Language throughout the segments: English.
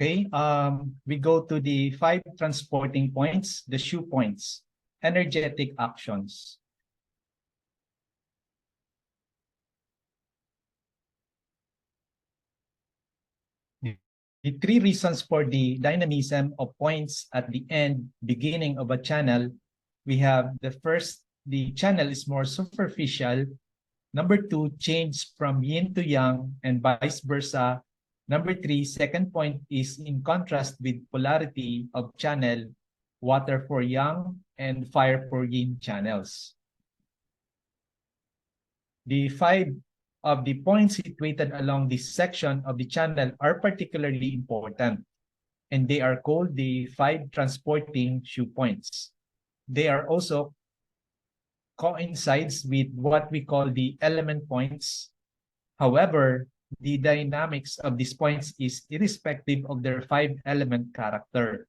Okay, we go to the 5 transporting points, the Shu points, energetic actions. The 3 reasons for the dynamism of points at the end, beginning of a channel, we have the first, the channel is more superficial. Number 2, change from yin to yang and vice versa. Number 3, second point is in contrast with polarity of channel, water for yang and fire for yin channels. The 5 of the points situated along this section of the channel are particularly important, and they are called the 5 transporting Shu points. They are also coincides with what we call the element points. However, the dynamics of these points is irrespective of their 5-element character.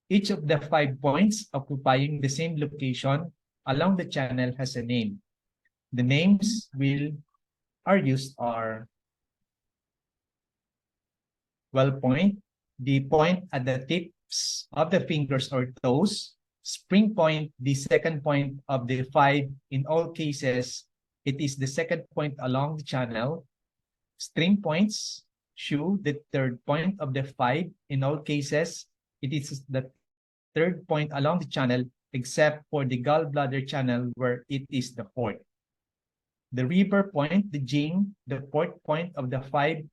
Each of the 5 points occupying the same location along the channel has a name. The names are used are well point, the point at the tips of the fingers or toes, spring point, the second point of the 5. In all cases, it is the second point along the channel. String points, Shu, the third point of the 5. In all cases, it is the third point along the channel, except for the gallbladder channel where it is the fourth. The river point, the Jing, the fourth point of the 5,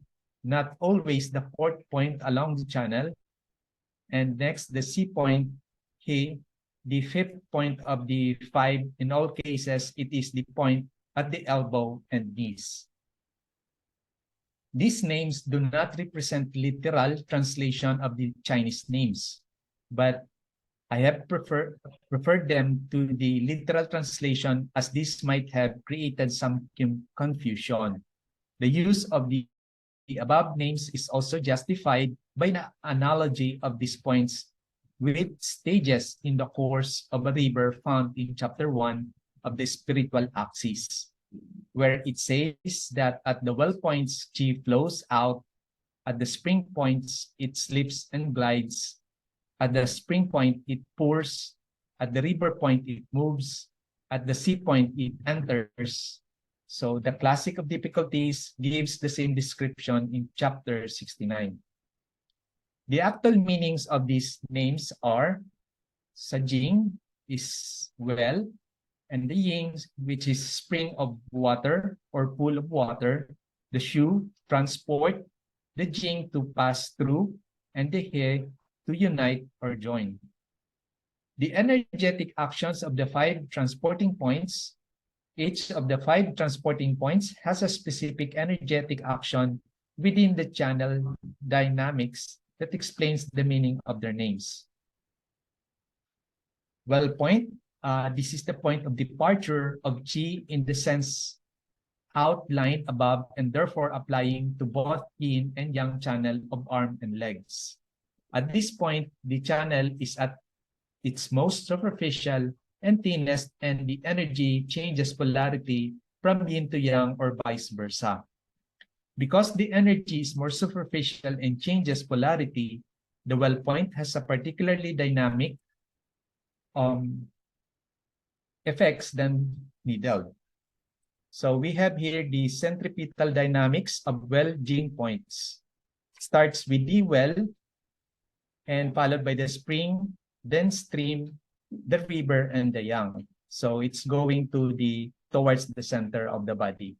not always the fourth point along the channel. And next, the C point, He, the fifth point of the 5. In all cases, it is the point at the elbow and knees. These names do not represent literal translation of the Chinese names, but I have preferred them to the literal translation as this might have created some confusion. The use of the above names is also justified by the analogy of these points with stages in the course of a river found in chapter 1 of the spiritual axis, where it says that at the well points, chi flows out, at the spring points, it slips and glides, at the spring point, it pours, at the river point, it moves, at the sea point, it enters. So the classic of difficulties gives the same description in chapter 69. The actual meanings of these names are Sajing is well, and the Ying, which is spring of water or pool of water, the Shu, transport, the Jing, to pass through, and the He, to unite or join. The energetic actions of the 5 transporting points, each of the 5 transporting points has a specific energetic action within the channel dynamics that explains the meaning of their names. Well point, this is the point of departure of Qi in the sense outlined above and therefore applying to both yin and yang channel of arm and legs. At this point, the channel is at its most superficial and thinnest, and the energy changes polarity from yin to yang or vice versa. Because the energy is more superficial and changes polarity, the well point has a particularly dynamic effects than needle. So we have here the centripetal dynamics of well Jing points. Starts with the well and followed by the spring, then stream, the river, and the yang. So it's going towards the center of the body.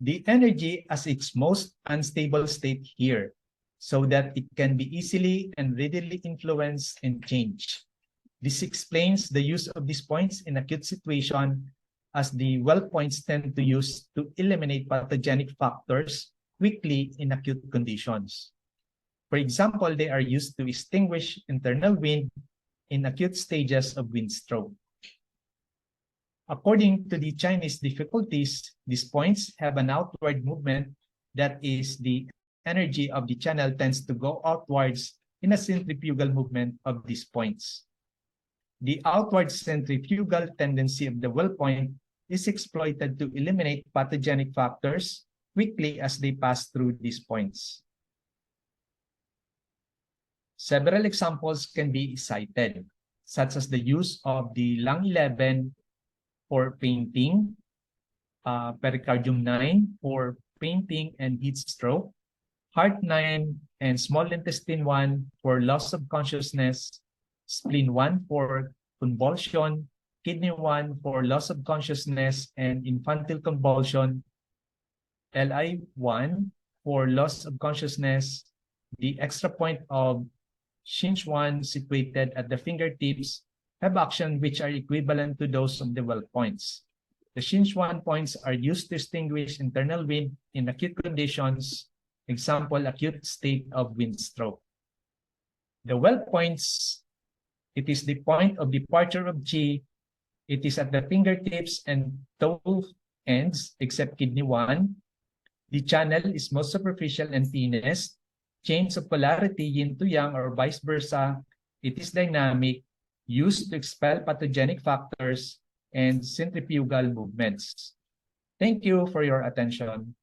The energy as its most unstable state here, so that it can be easily and readily influenced and changed. This explains the use of these points in acute situation, as the well points tend to use to eliminate pathogenic factors quickly in acute conditions. For example, they are used to extinguish internal wind in acute stages of wind stroke. According to the Chinese difficulties, these points have an outward movement, that is, the energy of the channel tends to go outwards in a centrifugal movement of these points. The outward centrifugal tendency of the well point is exploited to eliminate pathogenic factors quickly as they pass through these points. Several examples can be cited, such as the use of the lung 11 for painting, pericardium 9 for painting and heat stroke, heart 9 and small intestine 1 for loss of consciousness, spleen 1 for convulsion, kidney 1 for loss of consciousness and infantile convulsion, LI 1 for loss of consciousness, the extra point of Shin 1 situated at the fingertips have action which are equivalent to those of the well points. The Shin 1 points are used to extinguish internal wind in acute conditions, example, acute state of wind stroke. The well points, it is the point of departure of Qi. It is at the fingertips and toe ends, except kidney 1. The channel is most superficial and thinnest. Chains of polarity, yin to yang or vice versa. It is dynamic, used to expel pathogenic factors and centrifugal movements. Thank you for your attention.